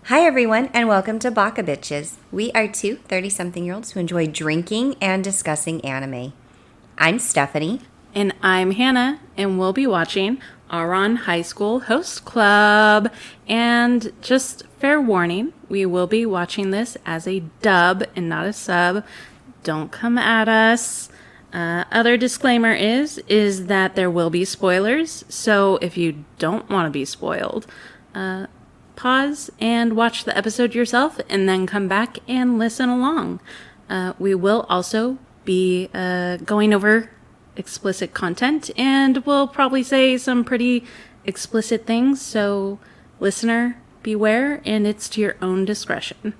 Hi, everyone, and welcome to Baka Bitches. We are two 30-something-year-olds who enjoy drinking and discussing anime. I'm Stephanie. And I'm Hannah, and we'll be watching Aron High School Host Club. And just fair warning, we will be watching this as a dub and not a sub. Don't come at us. Other disclaimer is that there will be spoilers, so if you don't want to be spoiled, pause and watch the episode yourself and then come back and listen along. We will also be going over explicit content and we'll probably say some pretty explicit things, so listener, beware, and it's to your own discretion.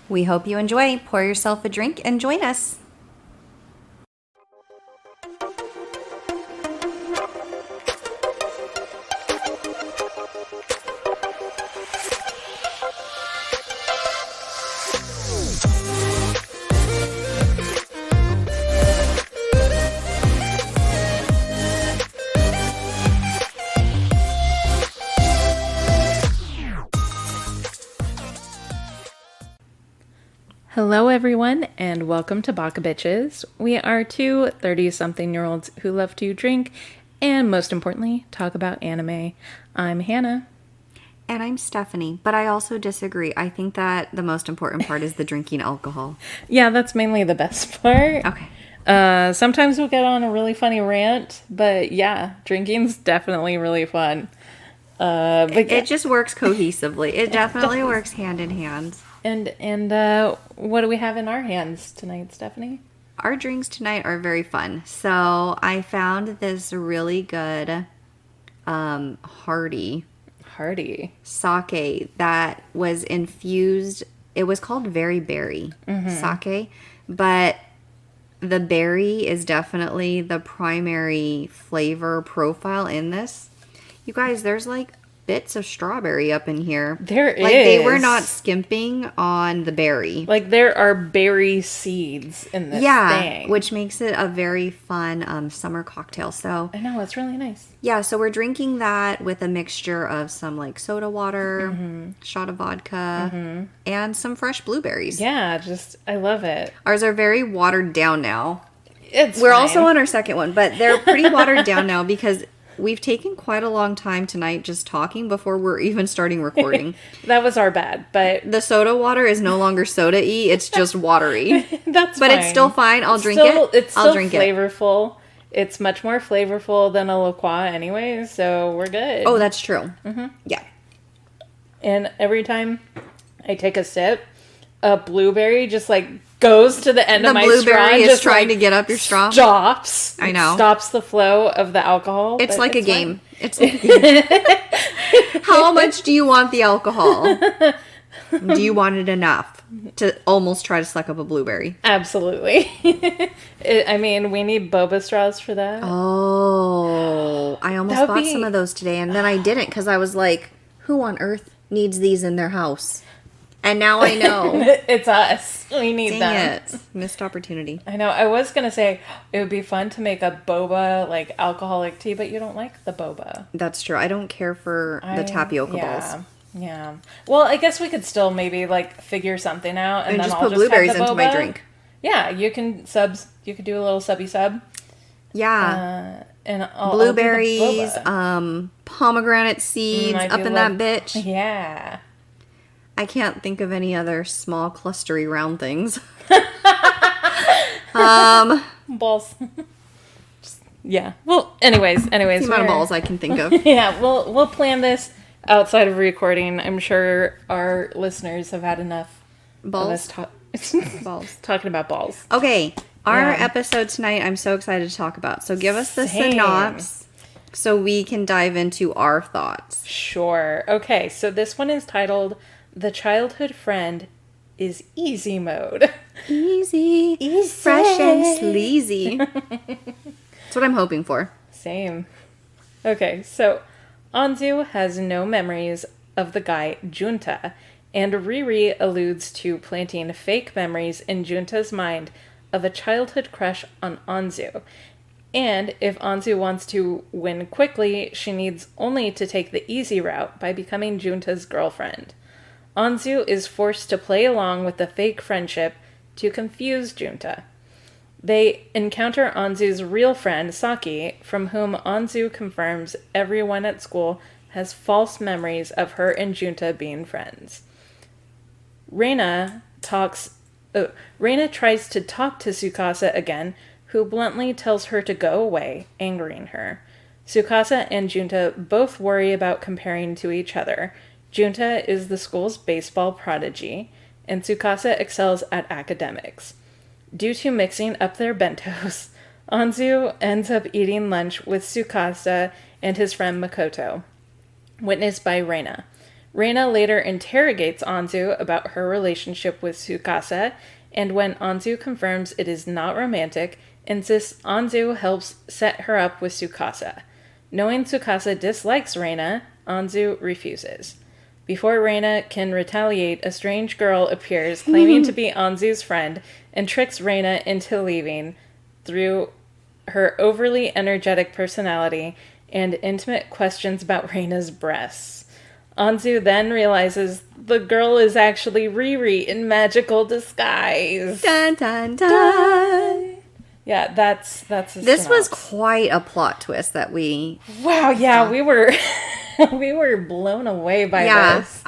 We hope you enjoy. Pour yourself a drink and join us. Hello everyone, and welcome to Baka Bitches. We are two 30-something-year-olds who love to drink and, most importantly, talk about anime. I'm Hannah. And I'm Stephanie, but I also disagree. I think that the most important part is the drinking alcohol. Yeah, that's mainly the best part. Okay. Sometimes we'll get on a really funny rant, but yeah, drinking's definitely really fun. It just works cohesively. It definitely works hand in hand. And what do we have in our hands tonight, Stephanie? Our drinks tonight are very fun. So I found this really good hearty sake that was infused. It was called Very Berry sake, but the berry is definitely the primary flavor profile in this. You guys, there's like bits of strawberry up in here. There is. Like, they were not skimping on the berry. Like, there are berry seeds in this thing. Which makes it a very fun summer cocktail. So I know, it's really nice. Yeah, so we're drinking that with a mixture of some, like, soda water, shot of vodka, and some fresh blueberries. Yeah, I love it. Ours are very watered down now. We're fine. Also on our second one, but they're pretty watered down now because we've taken quite a long time tonight just talking before we're even starting recording. That was our bad, but the soda water is no longer soda-y, it's just watery. That's but fine. It's still fine. I'll drink it. It's still I'll drink flavorful. It's much more flavorful than a La Croix anyway, so we're good. Oh, that's true. Yeah. And every time I take a sip, a blueberry just like goes to the end of my straw. The blueberry is just trying to get up your straw. Stops. I know. Stops the flow of the alcohol. It's like a game. It's like a game. How much do you want the alcohol? Do you want it enough to almost try to suck up a blueberry? Absolutely. I mean, we need boba straws for that. Oh, I almost bought some of those today, and then I didn't because I was like, who on earth needs these in their house? And now I know. It's us. We need them. Dang it. Missed opportunity. I know. I was going to say it would be fun to make a boba, like, alcoholic tea, but you don't like the boba. That's true. I don't care for the tapioca balls. Yeah. Well, I guess we could still maybe, like, figure something out. And then just I'll put blueberries into my boba. drink. Yeah. You can do a little subby sub. Yeah. And blueberries, I'll do the boba. Pomegranate seeds up in that bitch. Yeah. I can't think of any other small clustery round things. Balls. Yeah. Well, anyways. The amount of balls I can think of. Yeah, we'll plan this outside of recording. I'm sure our listeners have had enough balls. Of us balls. Talking about balls. Okay, our episode tonight I'm so excited to talk about. So give us the synopsis so we can dive into our thoughts. Sure. Okay, so this one is titled The Childhood Friend is Easy Mode. Easy. Fresh and sleazy. That's what I'm hoping for. Same. Okay, so Anzu has no memories of the guy Junta, and RiRi alludes to planting fake memories in Junta's mind of a childhood crush on Anzu. And if Anzu wants to win quickly, she needs only to take the easy route by becoming Junta's girlfriend. Anzu is forced to play along with the fake friendship to confuse Junta. They encounter Anzu's real friend, Saki, from whom Anzu confirms everyone at school has false memories of her and Junta being friends. Rena tries to talk to Tsukasa again, who bluntly tells her to go away, angering her. Tsukasa and Junta both worry about comparing to each other. Junta is the school's baseball prodigy, and Tsukasa excels at academics. Due to mixing up their bentos, Anzu ends up eating lunch with Tsukasa and his friend Makoto, witnessed by Rena. Rena later interrogates Anzu about her relationship with Tsukasa, and when Anzu confirms it is not romantic, insists Anzu helps set her up with Tsukasa. Knowing Tsukasa dislikes Rena, Anzu refuses. Before Rena can retaliate, a strange girl appears claiming to be Anzu's friend and tricks Rena into leaving through her overly energetic personality and intimate questions about Rena's breasts. Anzu then realizes the girl is actually RiRi in magical disguise. Dun, dun, dun. Yeah, that's This was quite a plot twist that we... Wow, yeah, we were we were blown away by this.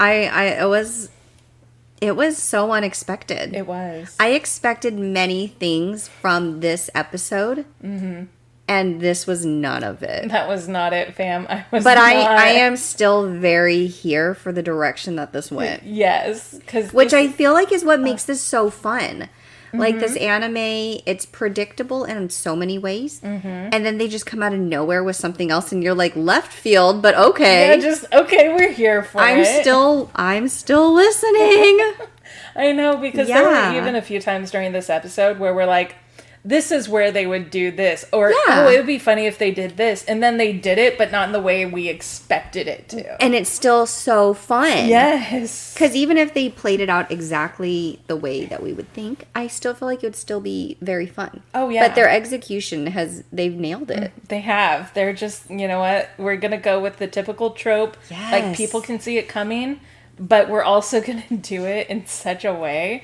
It was so unexpected. It was. I expected many things from this episode, and this was none of it. That was not it, fam. I am still very here for the direction that this went. Yes, which I feel like is what makes this so fun. Like, this anime, it's predictable in so many ways. And then they just come out of nowhere with something else, and you're like, left field, but okay. Yeah, okay, we're here for it. I'm still listening. I know, because there were even a few times during this episode where we're like, this is where they would do this. Or, oh, it would be funny if they did this. And then they did it, but not in the way we expected it to. And it's still so fun. Yes. Because even if they played it out exactly the way that we would think, I still feel like it would still be very fun. Oh, yeah. But their execution they've nailed it. They have. They're just, you know what? We're going to go with the typical trope. Yes. Like, people can see it coming, but we're also going to do it in such a way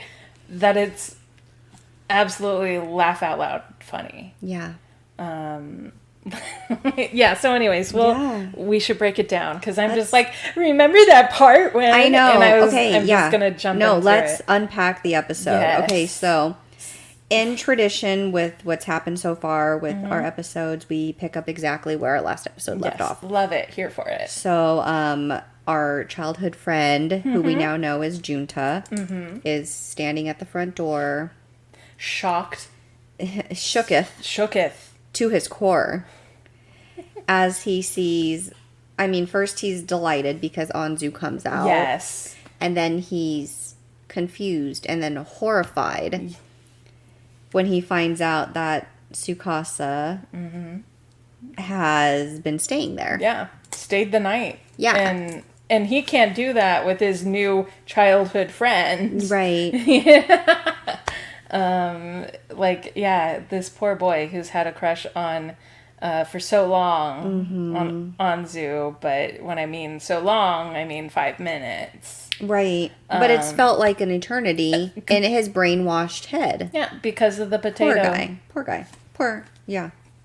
that it's absolutely laugh out loud funny. Yeah. Yeah, so anyways, we should break it down, because I'm just like, remember that part when... I know. And I'm just going to jump into let's it. unpack the episode. Yes. Okay, so in tradition with what's happened so far with our episodes, we pick up exactly where our last episode left off. Love it. Here for it. So, our childhood friend, who we now know as Junta, is standing at the front door. Shooketh to his core as he sees, first he's delighted because Anzu comes out. Yes. And then he's confused and then horrified when he finds out that Tsukasa has been staying there. Yeah. Stayed the night. Yeah. And he can't do that with his new childhood friend. Right. This poor boy who's had a crush on for so long on Anzu, but when I mean so long, I mean 5 minutes. Right. But it's felt like an eternity in his brainwashed head. Yeah, because of the potato. Poor guy.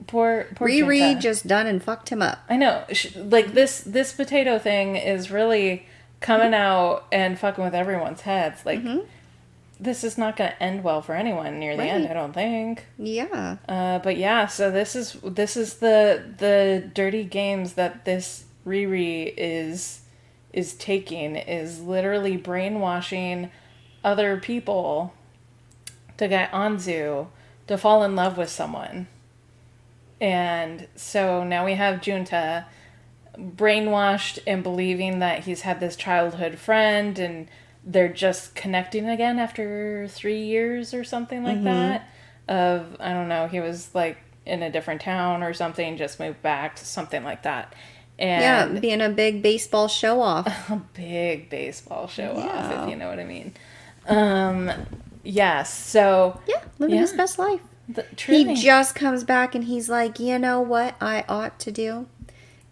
Poor RiRi Junta just done and fucked him up. I know. This potato thing is really coming out and fucking with everyone's heads. Like, this is not going to end well for anyone near the end, I don't think. Yeah. But yeah, so this is the dirty games that this RiRi is taking, is literally brainwashing other people to get Anzu to fall in love with someone. And so now we have Junta brainwashed and believing that he's had this childhood friend, and they're just connecting again after 3 years or something like that. I don't know, he was like in a different town or something, just moved back, something like that. And being a big baseball show off. A big baseball show off, if you know what I mean. So... Yeah, living his best life. Truly. He just comes back and he's like, you know what I ought to do?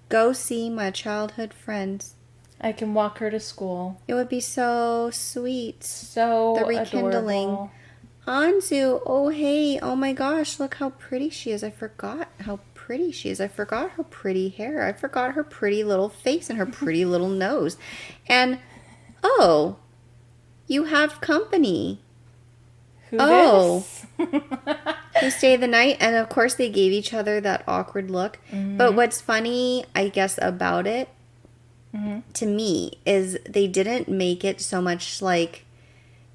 Go see my childhood friends. I can walk her to school. It would be so sweet. So The rekindling. adorable. Anzu, oh hey, oh my gosh, look how pretty she is. I forgot how pretty she is. I forgot her pretty hair. I forgot her pretty little face and her pretty little nose. And, oh, you have company. Who Oh. dis? Who stayed the night, and of course they gave each other that awkward look. But what's funny, I guess, about it, to me, is they didn't make it so much like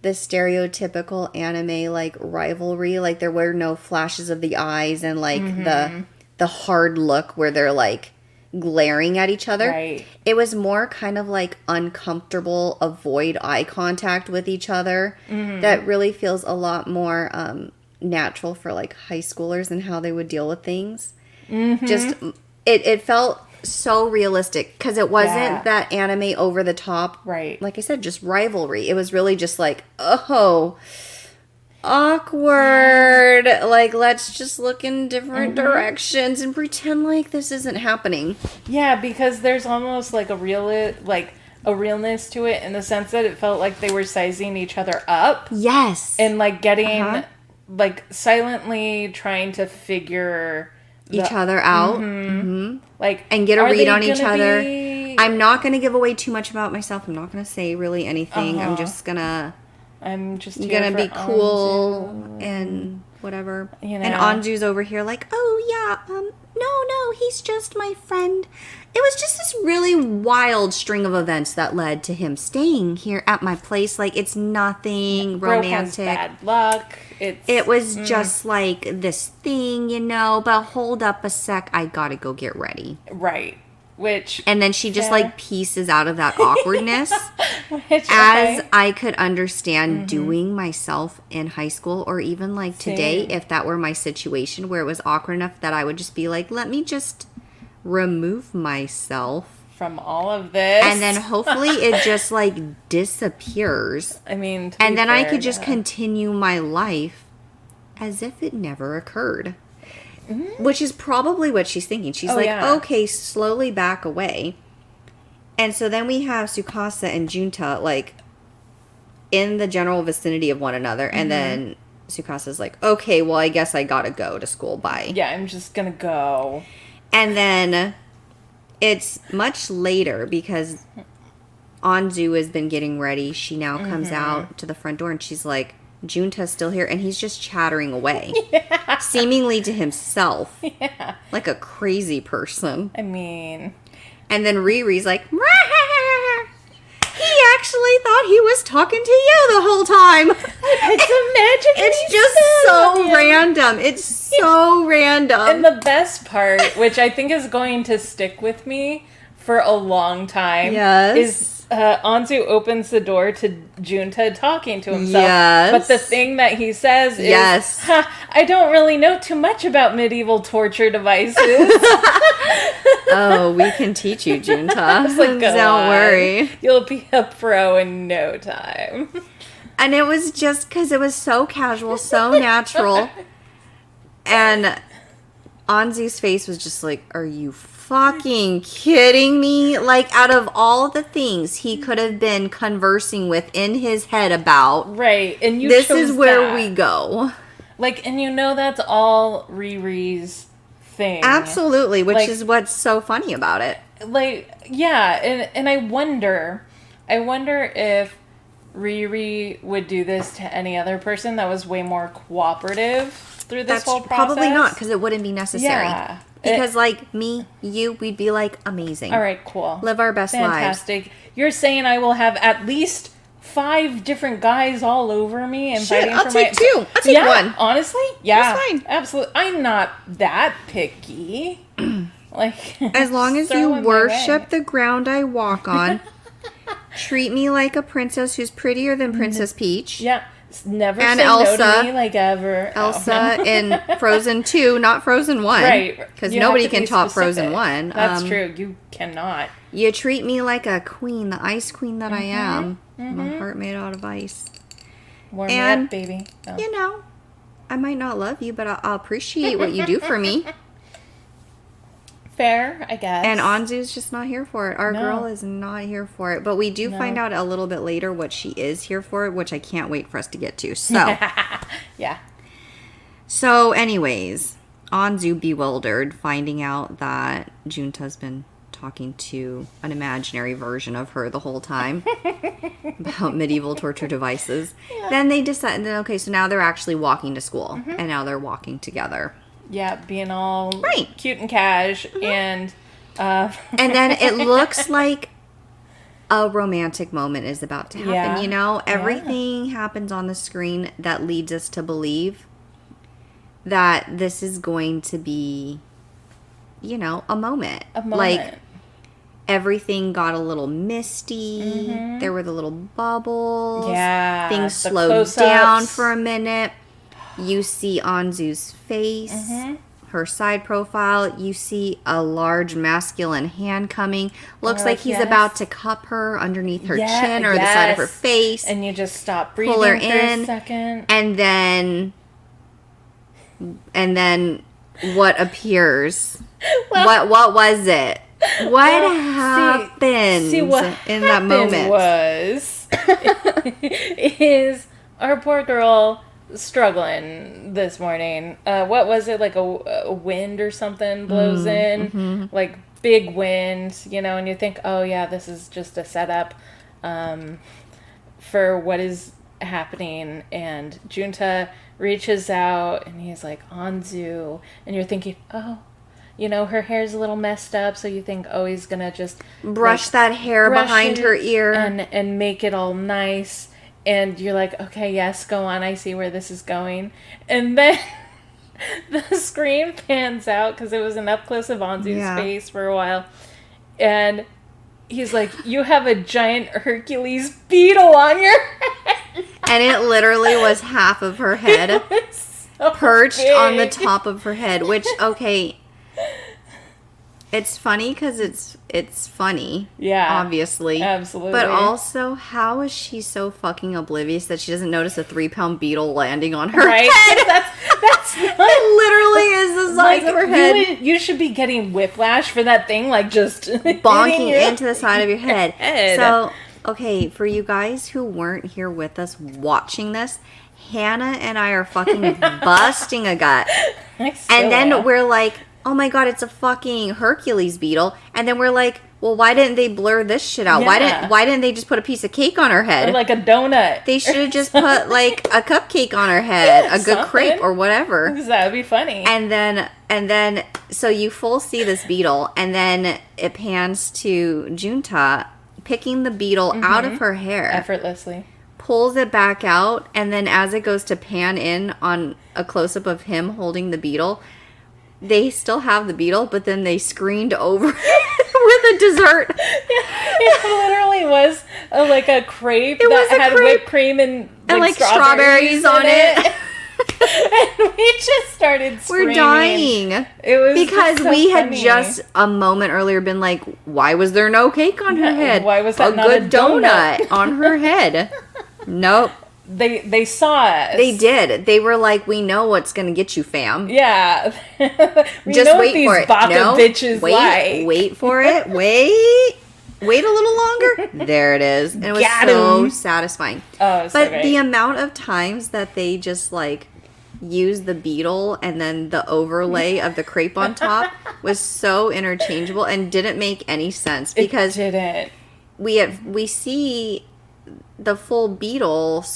the stereotypical anime, like, rivalry. Like, there were no flashes of the eyes and, like, the hard look where they're, like, glaring at each other. Right. It was more kind of, like, uncomfortable, avoid eye contact with each other. That really feels a lot more natural for, like, high schoolers and how they would deal with things. Just, it felt so realistic because it wasn't that anime over the top. Right. Like I said, just rivalry. It was really just like, oh, awkward. Like, let's just look in different directions and pretend like this isn't happening. Yeah, because there's almost like a realness to it in the sense that it felt like they were sizing each other up. Yes. And like getting like silently trying to figure each other out. Like, and get a are read they on each gonna other. be- I'm not going to give away too much about myself. I'm not going to say really anything. I'm just going to here be for cool Anzu. and whatever. You know. And Anju's over here like, oh yeah, no, he's just my friend. It was just this really wild string of events that led to him staying here at my place. Like, it's nothing Bro has romantic. bad luck. It was just like this thing, but hold up a sec, I gotta go get ready. Right. Which And then she just like pieces out of that awkwardness. which As okay. I could understand doing myself in high school, or even like today, Same. if that were my situation where it was awkward enough that I would just be like, let me just remove myself. From all of this. And then hopefully it just like disappears. I mean, And then I could just continue my life as if it never occurred. Which is probably what she's thinking. She's like, yeah. okay, slowly back away. And so then we have Tsukasa and Junta, like, in the general vicinity of one another. And then Tsukasa's like, okay, well, I guess I gotta go to school. Bye. Yeah, I'm just gonna go. And then it's much later because Anzu has been getting ready. She now comes out to the front door and she's like, Junta's still here. And he's just chattering away. Seemingly to himself. Yeah. Like a crazy person. I mean, And then RiRi's like, "Rah! He actually thought he was talking to you the whole time." it's a magic. It's just so random. It's so random. And the best part, which I think is going to stick with me for a long time, is Anzu opens the door to Junta talking to himself. Yes. But the thing that he says is, I don't really know too much about medieval torture devices. Oh, we can teach you, Junta. I was like, go Don't on. worry. You'll be a pro in no time. And it was just because it was so casual, so natural. And Anzu's face was just like, are you fucking kidding me? Like, out of all the things he could have been conversing with in his head about, Right. And you this chose is where that. we go. Like, and that's all RiRi's thing. Absolutely, which Like- is what's so funny about it. Like, yeah, and I wonder if RiRi would do this to any other person that was way more cooperative through this That's whole process. probably not, because it wouldn't be necessary. Yeah. Because, like, me, you, we'd be like, amazing. All right, cool. Live our best lives. Fantastic. You're saying I will have at least 5 different guys all over me and Shit, fighting I'll for take my... 2. I'll take 1. Honestly, yeah. That's fine. Absolutely. I'm not that picky. Like, As long as throw you in my worship way. the ground I walk on, treat me like a princess who's prettier than Princess Peach. Yeah. Never And say no Elsa. to me, like, ever. Elsa in Frozen 2, not Frozen 1. Right. Because You have nobody to can be top specific. Frozen 1. That's true. You cannot. You treat me like a queen, the ice queen that I am. My heart made out of ice. Warm me And, up, baby. Oh. You know, I might not love you, but I'll appreciate what you do for me. fair, I guess. And Anzu's just not here for it. Our No. girl is not here for it. But we do find out a little bit later what she is here for, which I can't wait for us to get to. So, yeah. So anyways, Anzu bewildered, finding out that Junta's been talking to an imaginary version of her the whole time about medieval torture devices. Yeah. Then they decide, okay, so now they're actually walking to school, and now they're walking together. Yeah, being all cute and cash, and then it looks like a romantic moment is about to happen. Yeah. You know, everything happens on the screen that leads us to believe that this is going to be, you know, a moment. Like, everything got a little misty. There were the little bubbles. Yeah. Things slowed down for a minute. You see Anzu's face, her side profile. You see a large masculine hand coming. Looks like he's about to cup her underneath her chin or the side of her face. And you just stop breathing pull her for in, a second. And then what appears? What was it? What happened in that moment? Is our poor girl struggling this morning. What was it, like a wind or something blows in, like big wind, you know, and you think, oh yeah, this is just a setup for what is happening. And Junta reaches out and he's like, Anzu, and you're thinking, oh, you know, her hair's a little messed up, so you think, oh, he's gonna just brush that hair behind her ear and make it all nice. And you're like, okay, yes, go on. I see where this is going. And then the screen pans out because it was an up close of Anzu's face for a while. And he's like, you have a giant Hercules beetle on your head. And it literally was half of her head so perched big on the top of her head, which, okay, it's funny because it's funny. Yeah. Obviously. Absolutely. But also, how is she so fucking oblivious that she doesn't notice a 3-pound beetle landing on her head? That's it literally is the size of her head. You should be getting whiplash for that thing, like just bonking into the side of your head. So, okay, for you guys who weren't here with us watching this, Hannah and I are fucking busting a gut. And then we're like, oh my god, it's a fucking Hercules beetle. And then we're like, well, why didn't they blur this shit out? Yeah. Why didn't they just put a piece of cake on her head? Or like a donut. They should have just put like a cupcake on her head, a good crepe or whatever. That would be funny. And then so you full see this beetle, and then it pans to Junta picking the beetle out of her hair. Effortlessly. Pulls it back out, and then as it goes to pan in on a close-up of him holding the beetle, they still have the beetle, but then they screened over with a dessert. It literally was like a crepe that had whipped cream and like strawberries on it. And we just started screaming. We're dying. It was because so we funny. had just a moment earlier been like, why was there no cake on her head? Why was that a not good a donut on her head? Nope. They saw us. They did. They were like, we know what's going to get you, fam. Yeah. Just wait for it. Baka bitches wait for it. Wait a little longer. There it is. And it was so satisfying. Oh, it was but so great. The amount of times that they just like used the beetle and then the overlay of the crepe on top was so interchangeable and didn't make any sense because it didn't. We see the full beetle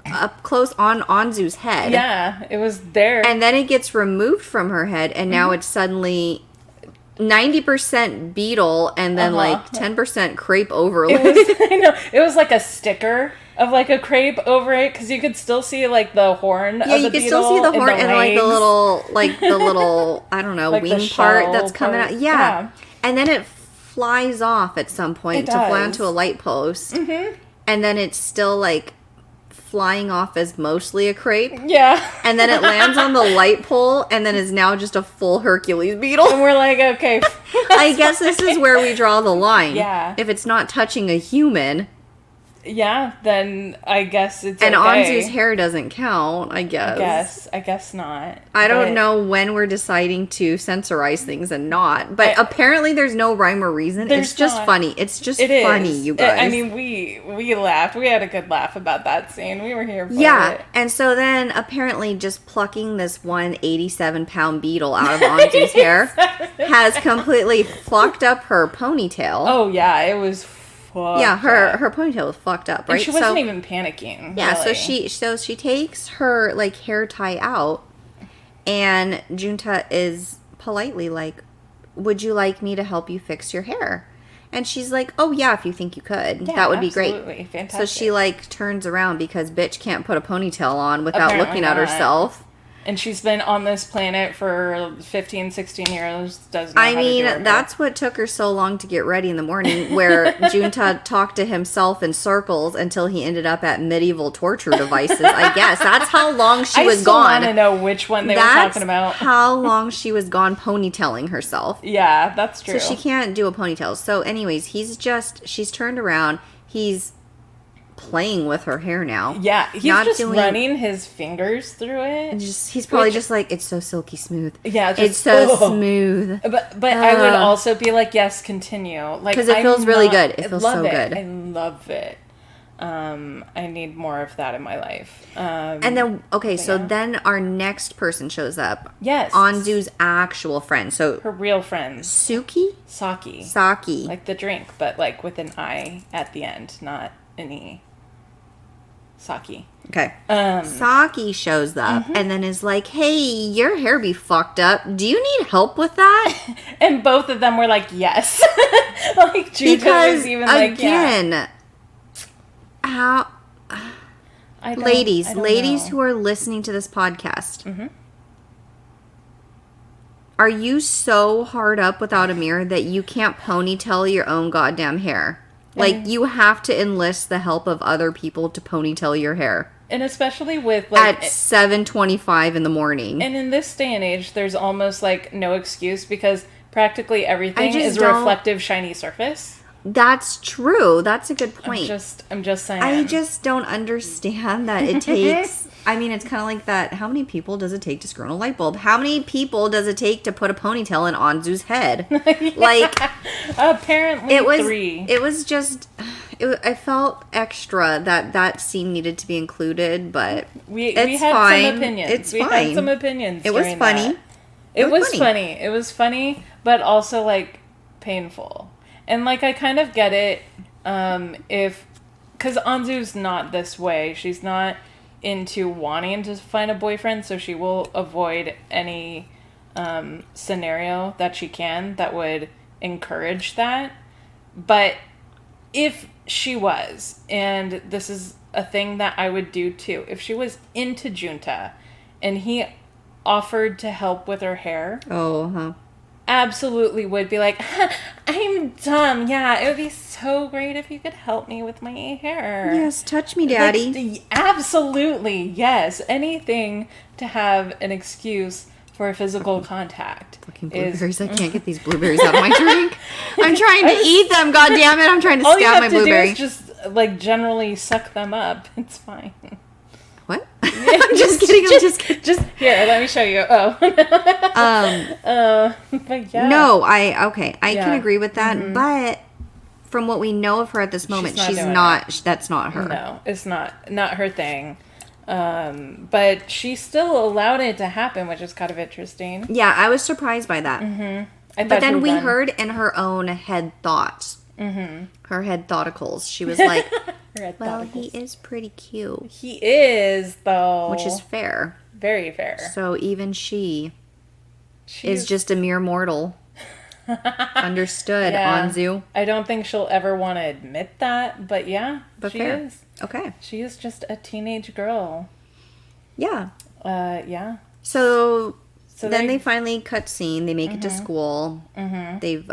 up close on Anzu's head. Yeah, it was there. And then it gets removed from her head, and now it's suddenly 90% beetle and then like 10% crepe overlay. It was like a sticker of like a crepe over it because you could still see like the horn of the beetle. Yeah, you could still see the horn and like the little I don't know, like wing part that's coming out. Yeah. And then it flies off at some point to fly onto a light post. Mm-hmm. And then it's still like flying off as mostly a crepe. Yeah. And then it lands on the light pole and then is now just a full Hercules beetle. And we're like, okay. I guess this is where we draw the line. Yeah. If it's not touching a human, Yeah, then I guess it's And okay. Anzu's hair doesn't count, I guess. I guess not. I don't know when we're deciding to censorize things and not, but apparently there's no rhyme or reason. It's just not. funny. It's just It funny, is. you guys. I mean, we laughed. We had a good laugh about that scene. We were here for it. And so then apparently just plucking this 187-pound beetle out of Anzu's hair has completely fucked up her ponytail. Oh yeah, it was. Yeah, her ponytail was fucked up, right? And she wasn't even panicking. Yeah, really. so she takes her like hair tie out, and Junta is politely like, "Would you like me to help you fix your hair?" And she's like, "Oh yeah, if you think you could, that would be great." Fantastic. So she like turns around because bitch can't put a ponytail on without Apparently looking at not. herself. And she's been on this planet for 15, 16 years. Doesn't know how to do her hair. That's what took her so long to get ready in the morning, where Junta talked to himself in circles until he ended up at medieval torture devices, I guess. That's how long she was gone. I still want to know which one they were talking about. How long she was gone ponytailing herself. Yeah, that's true. So she can't do a ponytail. So anyways, she's turned around. He's playing with her hair now. Yeah, he's just running his fingers through it. He's probably just like, it's so silky smooth. Yeah, it's so smooth. But I would also be like, yes, continue. Like, because it feels really good. It feels so good. I love it. I need more of that in my life. And then then our next person shows up. Yes, Anzu's actual friend. So her real friend, Saki. Like the drink, but like with an I at the end, not an E. Saki. Okay. Saki shows up and then is like, "Hey, your hair be fucked up. Do you need help with that?" And both of them were like, "Yes." Like Junta was even like, "Yeah." How? Ladies who are listening to this podcast, are you so hard up without a mirror that you can't ponytail your own goddamn hair? Like, you have to enlist the help of other people to ponytail your hair. And especially with, like... At 7:25 in the morning. And in this day and age, there's almost, like, no excuse because practically everything is a reflective, shiny surface. That's true. That's a good point. I'm just saying. I just don't understand that it takes... I mean, it's kind of like that. How many people does it take to screw in a light bulb? How many people does it take to put a ponytail in Anzu's head? Yeah. Like, apparently 3. It was just. I felt extra that scene needed to be included, but we had some opinions. We had some opinions. It was funny. It was funny. It was funny, but also like painful. And like I kind of get it. Because Anzu's not this way. She's not into wanting to find a boyfriend, so she will avoid any scenario that she can that would encourage that. But if she was, and this is a thing that I would do too, if she was into Junta and he offered to help with her hair, absolutely would be like, I'm dumb. Yeah, it would be so great if you could help me with my hair. Yes, touch me, daddy. Like, absolutely, yes. Anything to have an excuse for physical contact. Fucking blueberries. I can't get these blueberries out of my drink. I'm trying to eat them, God damn it. I'm trying to stab my blueberry. All you have to do is just, like, generally suck them up. It's fine. What? I'm just kidding. Just here. Let me show you. Oh. But yeah. No, I can agree with that. But from what we know of her at this moment, she's not. That's not her. No, it's not her thing. But she still allowed it to happen, which is kind of interesting. Yeah, I was surprised by that. But then we heard in her own head thoughts, her head thoughticals. She was like, well, he is pretty cute. He is, though. Which is fair. Very fair. So even she's is just a mere mortal. Understood, Anzu. I don't think she'll ever want to admit that, but yeah, but she fair. is. Okay. She is just a teenage girl. Yeah. Yeah. So then they finally cut scene. They make it to school. They've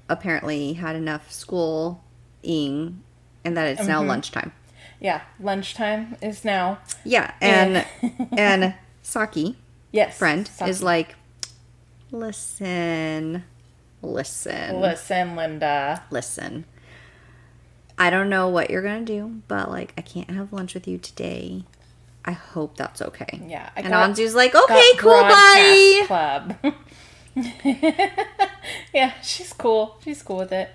apparently had enough schooling, and that it's now lunchtime. Yeah, lunchtime is now. Yeah, and Saki, friend, Saki. is like, listen, Linda. Listen. I don't know what you're going to do, but, like, I can't have lunch with you today. I hope that's okay. Yeah. And Anzu's like, okay, cool, bye. Club. Yeah, she's cool. She's cool with it.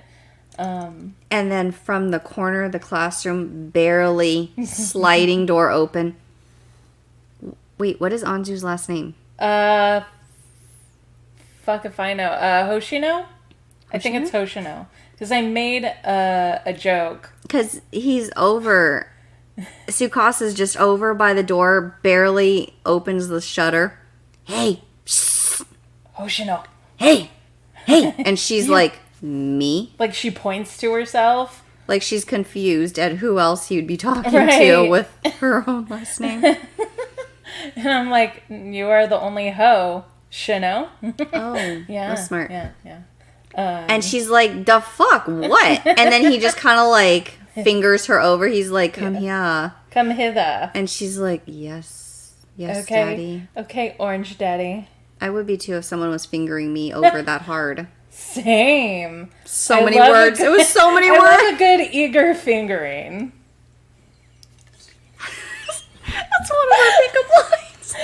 And then from the corner of the classroom, barely sliding door open. Wait, what is Anzu's last name? Fuck if I know. Hoshino? I think it's Hoshino. Because I made a joke. Because he's over. Tsukasa's just over by the door, barely opens the shutter. Hey, psst. Hoshino. Hey. And she's like, me? Like she points to herself. Like she's confused at who else he would be talking to with her own last name. And I'm like, you are the only ho, Shino. Oh, yeah. That's smart. Yeah. And she's like, the fuck, what? And then he just kind of like fingers her over. He's like, come here. Come hither. And she's like, yes, okay. Daddy. Okay, orange daddy. I would be too if someone was fingering me over that hard. Same. So many words. It was so many words. I love a good eager fingering. That's one of our pickup lines.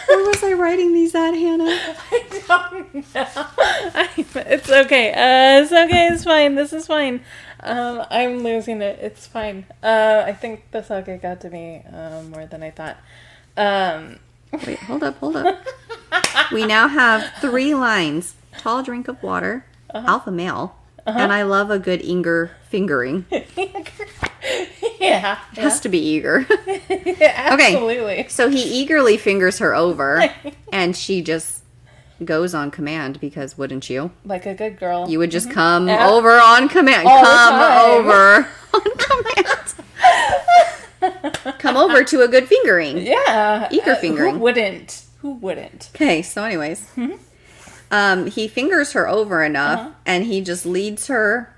Where was I writing these at, Hannah? I don't know. It's okay. It's fine. This is fine. I'm losing it. It's fine. I think the sake got to me more than I thought. Wait, hold up. We now have 3 lines. Tall drink of water, alpha male, and I love a good eager fingering. Yeah. It has to be eager. Yeah, absolutely. Okay, so he eagerly fingers her over, and she just goes on command, because wouldn't you? Like a good girl. You would just come over on command. Over on command. Come over to a good fingering. Yeah. Eager fingering. Who wouldn't? Okay, so anyways. He fingers her over enough, and he just leads her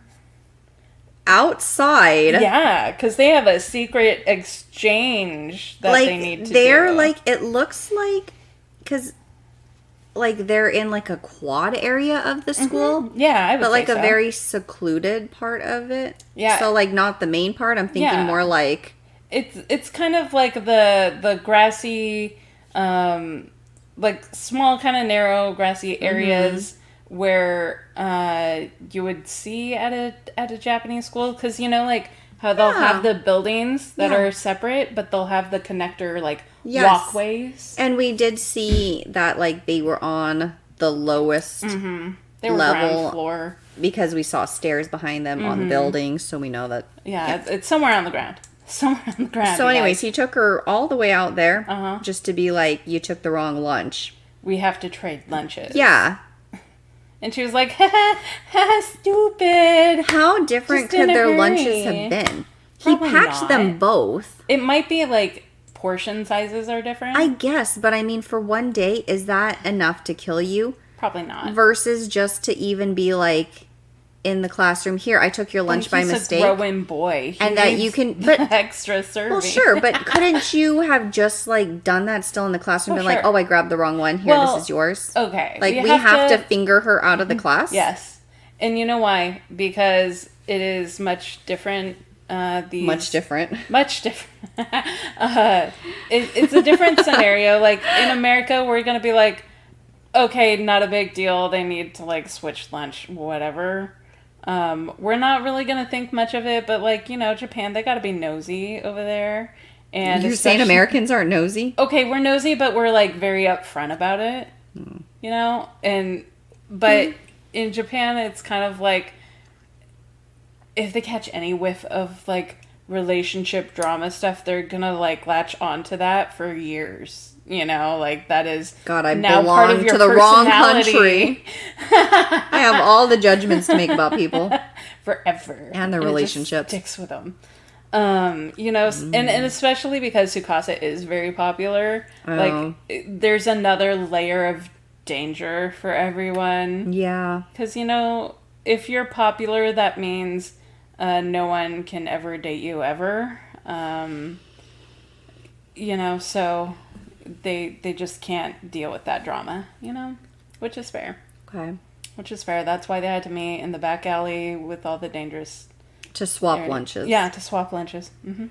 outside. Yeah, because they have a secret exchange that they need to do. They're like, it looks like, because like they're in like a quad area of the school. Yeah, I would but like say a so. very secluded part of it. Yeah. So like not the main part. I'm thinking more like it's kind of like the grassy, like small kind of narrow grassy areas where you would see at a Japanese school, because you know like how they'll have the buildings that are separate, but they'll have the connector like walkways. And we did see that like they were on the lowest They were level ground floor because we saw stairs behind them on the building, so we know that. Yeah, it's somewhere on the ground. Somewhere on the ground. So anyways, he took her all the way out there just to be like, you took the wrong lunch. We have to trade lunches. Yeah. And she was like, ha, stupid. How different could their lunches have been? Probably he packed them both. It might be like portion sizes are different. I guess, but I mean, for one day, is that enough to kill you? Probably not. Versus just to even be like, in the classroom, here, I took your lunch by mistake. He's a growing boy. And that you can, but extra serving. Well, sure, but couldn't you have just like done that still in the classroom? Been like, oh, I grabbed the wrong one. Here, this is yours. Okay. Like we have to finger her out of the class. Yes, and you know why? Because it is much different. Much different. It's a different scenario. Like in America, we're gonna be like, okay, not a big deal. They need to like switch lunch, whatever. We're not really going to think much of it, but like, you know, Japan, they got to be nosy over there. And you're saying Americans aren't nosy? Okay, we're nosy, but we're like very upfront about it, you know? But in Japan, it's kind of like, if they catch any whiff of like relationship drama stuff, they're going to like latch onto that for years. You know, like that is God, I now belong part of your to the wrong country. I have all the judgments to make about people forever, and their relationships. It just sticks with them, you know, and especially because Tsukasa is very popular. Like, there's another layer of danger for everyone. Yeah, because you know, if you're popular, that means no one can ever date you ever. You know, so. They just can't deal with that drama, you know, which is fair. Okay. Which is fair. That's why they had to meet in the back alley with all the dangerous... To swap lunches. Yeah, to swap lunches. Mm-hmm.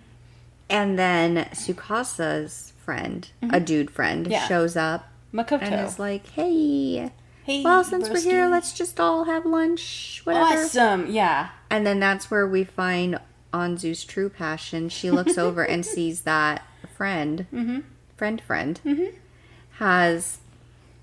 And then Tsukasa's friend, a dude friend, shows up. Makoto. And is like, hey, well, since we're here, let's just all have lunch, whatever. Awesome, yeah. And then that's where we find Anzu's true passion. She looks over and sees that friend, has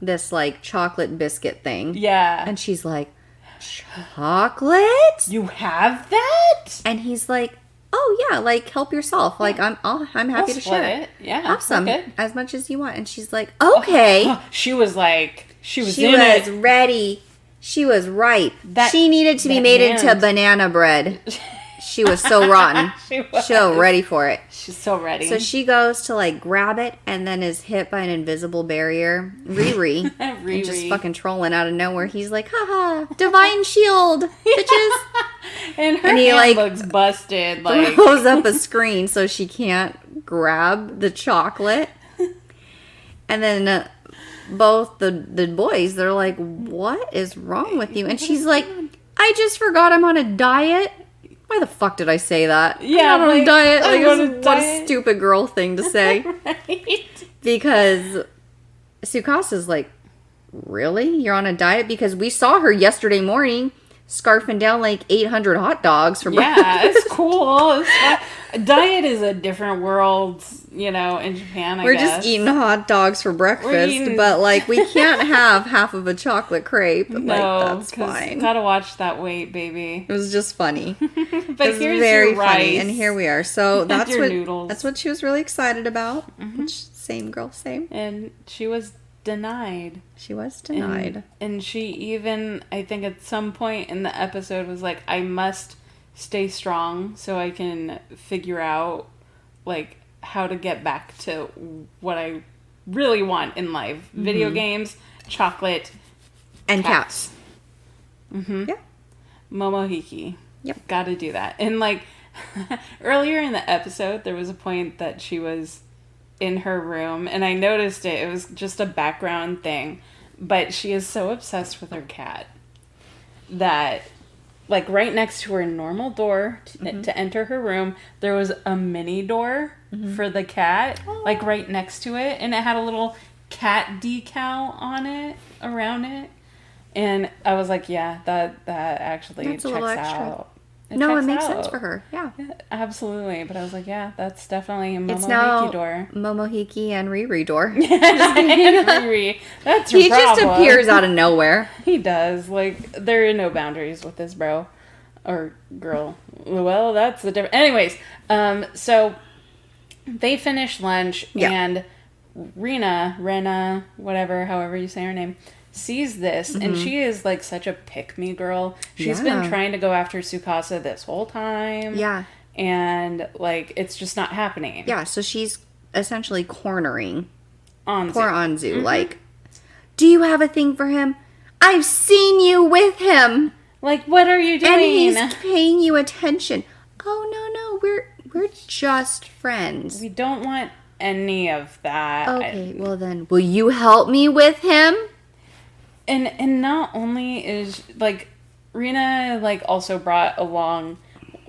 this, like, chocolate biscuit thing. Yeah. And she's like, chocolate? You have that? And he's like, oh yeah, like help yourself. Like I'm happy to share it. Yeah, have some okay. as much as you want. And she's like, okay. She was ready. She was ripe. She needed to be made into banana bread. She was so rotten. She was so ready for it. She's so ready. So she goes to like grab it and then is hit by an invisible barrier. RiRi. And just fucking trolling out of nowhere. He's like, haha, divine shield, bitches. And he hand looks busted. Like throws up a screen so she can't grab the chocolate. And then both the boys, they're like, what is wrong with you? And she's like, I just forgot I'm on a diet. Why the fuck did I say that? Yeah, I'm on a diet. Like, what a stupid girl thing to say. Right? Because Tsukasa's like, really? You're on a diet? Because we saw her yesterday morning scarfing down like 800 hot dogs for breakfast. Yeah, it's cool. Diet is a different world, in Japan, I guess. We're just eating hot dogs for breakfast, but like we can't have half of a chocolate crepe. No, like, that's fine. Gotta watch that weight, baby. It was just funny. But it was here's very your rice. funny, and here we are. So that's your what noodles. That's what she was really excited about. Which, same girl, same. And she was denied. She was denied. And she even, I think at some point in the episode was like, I must stay strong so I can figure out like how to get back to what I really want in life. Video games, chocolate, and cats. Mm-hmm. Yeah. Momohiki. Yep. Gotta do that. And like earlier in the episode there was a point that she was in her room and I noticed it. It was just a background thing. But she is so obsessed with her cat that like right next to her normal door to enter her room, there was a mini door for the cat, like right next to it. And it had a little cat decal on it, around it. And I was like, yeah, that actually That's checks out. It checks makes out. sense for her. Yeah. Absolutely. But I was like, yeah, that's definitely a It's now Momohiki door. Momohiki and RiRi door. RiRi. That's her He problem. just appears out of nowhere. He does. Like, there are no boundaries with this bro. Or girl. Well, that's the difference. Anyways, so they finish lunch and Rena, whatever, however you say her name, sees this and she is like such a pick-me girl. She's been trying to go after Tsukasa this whole time. Yeah. And like it's just not happening. Yeah, so she's essentially cornering Anzu. poor Anzu. Like, do you have a thing for him? I've seen you with him. Like, what are you doing? And he's paying you attention. Oh, no, we're just friends. We don't want any of that. Okay, well then, will you help me with him? And not only is, like, Rena, like, also brought along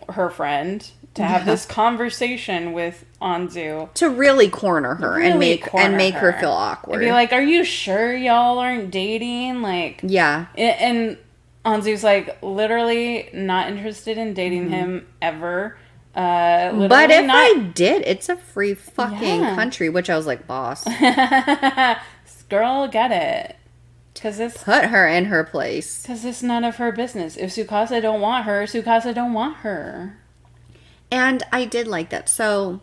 her friend to have this conversation with Anzu. To really corner her and make her feel awkward. And be like, are you sure y'all aren't dating? Like, yeah. And Anzu's like literally not interested in dating him ever. But if I did, it's a free fucking country, which I was like, boss. Girl, get it. Put her in her place. Because it's none of her business. If Tsukasa don't want her, Tsukasa don't want her. And I did like that. So,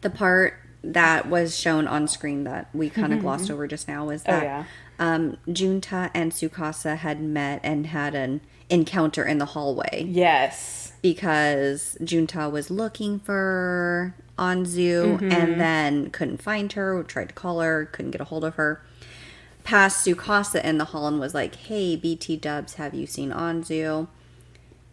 the part that was shown on screen that we kind of glossed over just now was that Junta and Tsukasa had met and had an encounter in the hallway. Yes. Because Junta was looking for Anzu and then couldn't find her, tried to call her, couldn't get a hold of her. Passed Tsukasa in the hall and was like, hey, BT Dubs, have you seen Anzu?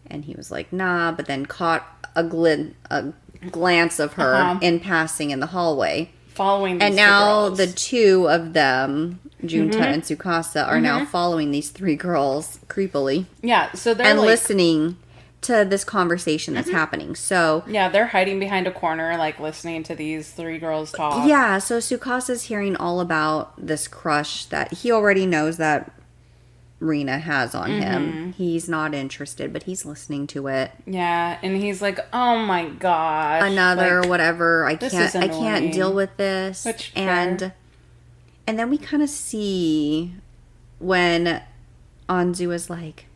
And he was like, nah, but then caught a glance of her in passing in the hallway. Following these And now girls. the two of them Junta and Tsukasa are now following these three girls creepily. Yeah, so they're and listening to this conversation that's happening. So yeah, they're hiding behind a corner, like listening to these three girls talk. Yeah, so Tsukasa's hearing all about this crush that he already knows that Rena has on him. He's not interested, but he's listening to it. Yeah, and he's like, "Oh my gosh, another like, whatever. I can't deal with this." Which, and then we kind of see when Anzu is like,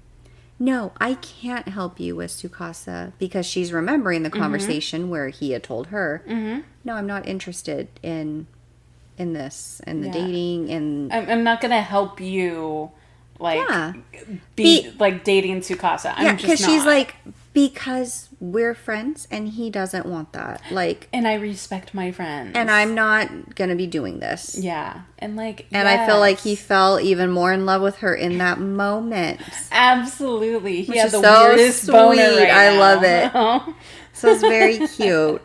"No, I can't help you with Tsukasa," because she's remembering the conversation where he had told her, "No, I'm not interested in this and the dating and I'm not gonna help you." Like, be like dating Tsukasa. I'm just not. She's like, because we're friends and he doesn't want that. Like, and I respect my friends. And I'm not going to be doing this. Yeah. And like, and I feel like he fell even more in love with her in that moment. Absolutely. He had the so weirdest sweet. Boner right I now. love it. So it's very cute.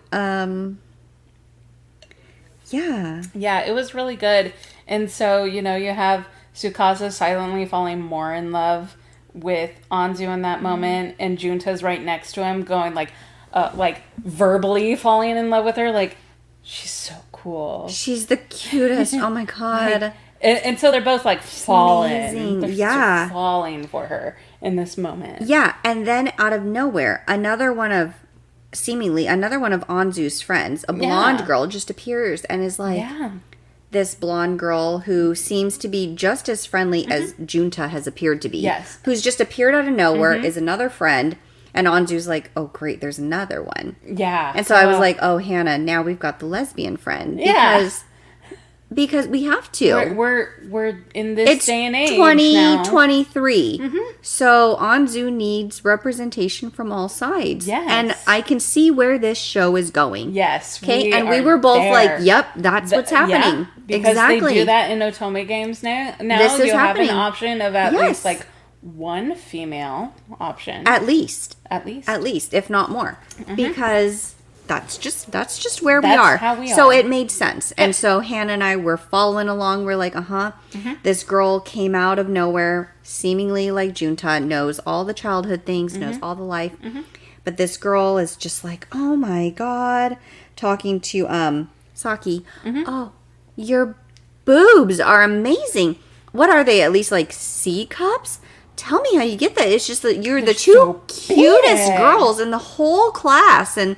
Yeah. Yeah, it was really good. And so, you have Tsukasa silently falling more in love with Anzu in that moment, and Junta's right next to him going like verbally falling in love with her. Like, she's so cool. She's the cutest. Oh my God. Like, and so they're both like falling. They're yeah. falling for her in this moment. Yeah. And then out of nowhere, another one of Anzu's friends, a blonde girl, just appears and is like, this blonde girl who seems to be just as friendly as Junta has appeared to be. Yes. Who's just appeared out of nowhere, is another friend. And Anzu's like, oh, great, there's another one. Yeah. And so I was like, oh, Hannah, now we've got the lesbian friend. Yeah. Because we have to. We're in this day and age 2023. So Anzu needs representation from all sides. Yes. And I can see where this show is going. Yes. Okay. And we were both like, yep, that's what's happening. Yeah, because exactly. they do that in Otome games now. Now this is you happening. have an option of at least like one female option. At least, if not more. Because that's just where we are. How we so are. It made sense. And so Hannah and I were following along. We're like, this girl came out of nowhere, seemingly like Junta, knows all the childhood things, knows all the life. But this girl is just like, oh my God, talking to Saki. Oh, your boobs are amazing. What are they? At least like C cups? Tell me how you get that. It's just that you're the two cutest girls in the whole class. And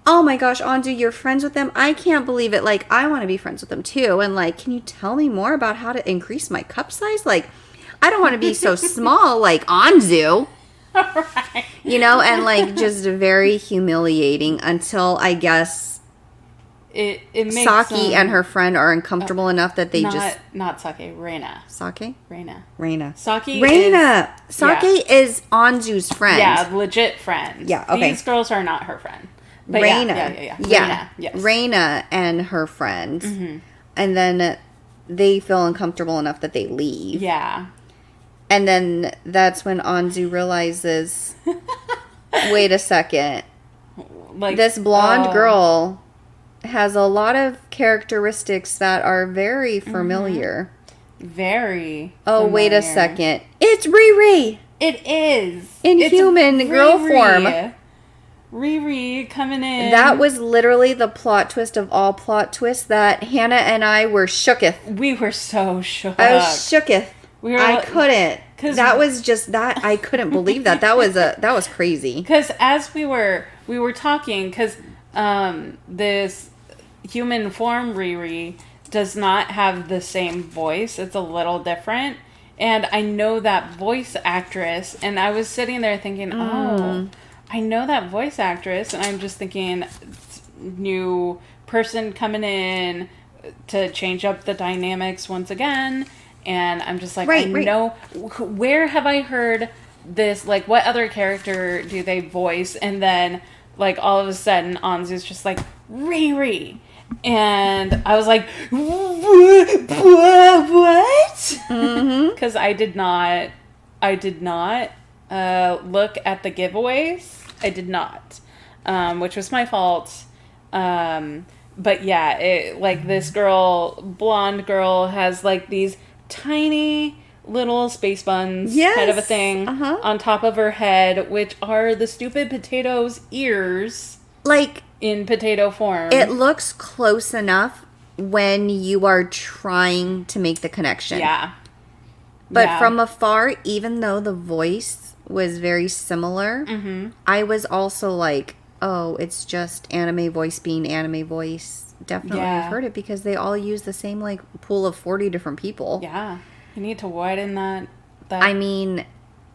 oh my gosh, Anzu, you're friends with them? I can't believe it. Like, I want to be friends with them too. And like, can you tell me more about how to increase my cup size? Like, I don't want to be so small like Anzu. Right. And like just very humiliating until I guess it makes Saki and her friend are uncomfortable enough that they not Saki, Rena. Saki? Rena. Saki is Anzu's friend. Yeah, legit friend. Yeah, okay. These girls are not her friend. But Rena. Yeah. Yeah. Rena, yes. Rena and her friend. And then they feel uncomfortable enough that they leave. Yeah. And then that's when Anzu realizes, wait a second. Like, this blonde girl has a lot of characteristics that are very familiar. Very familiar. Wait a second. It's RiRi! It is. It's human girl form. RiRi coming in. That was literally the plot twist of all plot twists that Hannah and I were shooketh. We were so shook. I was shooketh. I couldn't. That was just that. I couldn't believe that. That was crazy. Because as we were talking, because this human form RiRi does not have the same voice. It's a little different. And I know that voice actress. And I was sitting there thinking, oh, I know that voice actress. And I'm just thinking, new person coming in to change up the dynamics once again. And I'm just like, I know, where have I heard this? Like, what other character do they voice? And then, like, all of a sudden, Anzu's just like, RiRi. And I was like, what? Because I did not look at the giveaways. I did not, which was my fault. But yeah, this girl, blonde girl, has like these tiny little space buns kind of a thing on top of her head, which are the stupid potato's ears. Like, in potato form. It looks close enough when you are trying to make the connection. Yeah. But from afar, even though the voice was very similar, I was also like, oh, it's just anime voice being anime voice. Definitely I've heard it because they all use the same like pool of 40 different people. Yeah. You need to widen that I mean,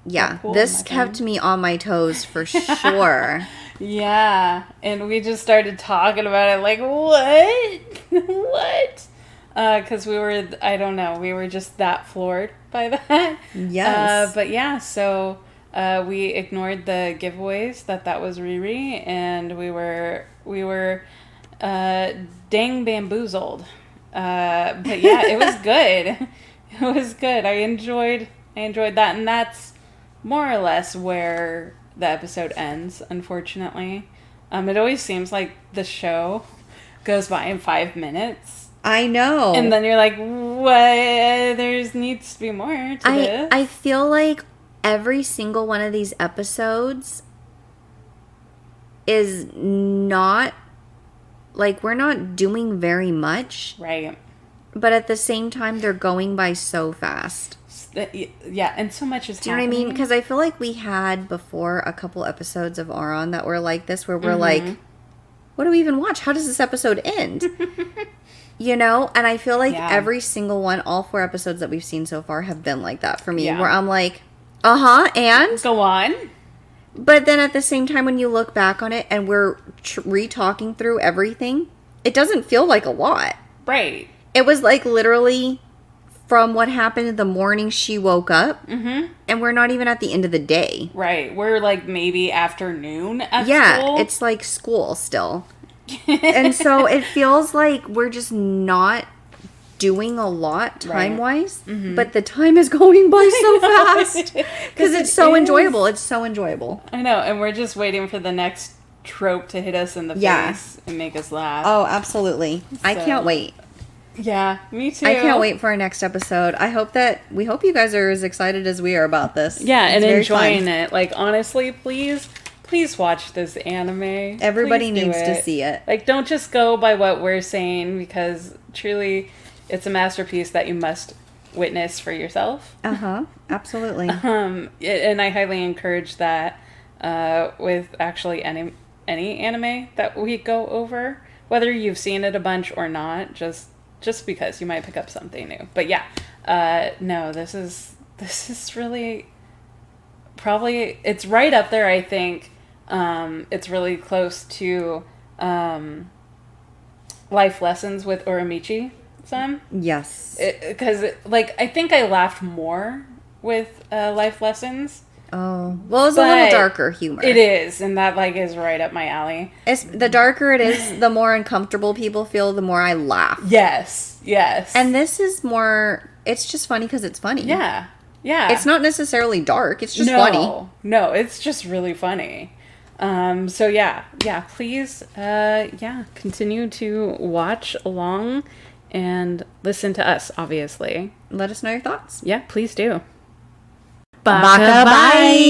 yeah, this kept me on my toes for sure. Yeah, and we just started talking about it like, what? What? Because we were, I don't know, we were just that floored by that. Yes. But yeah, so we ignored the giveaways that was RiRi, and we were dang bamboozled. But yeah, it was good. It was good. I enjoyed that, and that's more or less where the episode ends, unfortunately. It always seems like the show goes by in 5 minutes. I know. And then you're like, what? There needs to be more to this. I feel like every single one of these episodes is not, like, we're not doing very much. Right. But at the same time, they're going by so fast. Yeah, and so much is happening. Do you know what I mean? Because I feel like we had before a couple episodes of Aron that were like this, where we're like, what do we even watch? How does this episode end? You know? And I feel like every single one, all 4 episodes that we've seen so far have been like that for me, where I'm like, and? Go on. But then at the same time, when you look back on it and we're re-talking through everything, it doesn't feel like a lot. Right. It was like literally from what happened the morning she woke up, and we're not even at the end of the day. Right. We're like maybe afternoon at school. Yeah, it's like school still. And so it feels like we're just not doing a lot time-wise, but the time is going by so fast because it's so enjoyable. It's so enjoyable. I know, and we're just waiting for the next trope to hit us in the face and make us laugh. Oh, absolutely. So, I can't wait. Yeah, me too. I can't wait for our next episode. We hope you guys are as excited as we are about this. Yeah, and enjoying it. Like, honestly, please watch this anime. Everybody needs to see it. Like, don't just go by what we're saying, because truly, it's a masterpiece that you must witness for yourself. Absolutely. And I highly encourage that with actually any anime that we go over, whether you've seen it a bunch or not, just because you might pick up something new. But yeah, no, this is really probably, it's right up there, I think. It's really close to life lessons with Uramichi-san. Yes. Because, I think I laughed more with life lessons. Oh. Well, it's a little darker humor. It is, and that, is right up my alley. The darker it is, the more uncomfortable people feel, the more I laugh. Yes. And this is more, it's just funny because it's funny. Yeah. It's not necessarily dark, it's just funny. No, it's just really funny. So yeah, please, continue to watch along and listen to us, obviously. Let us know your thoughts. Yeah, please do. Baka, bye!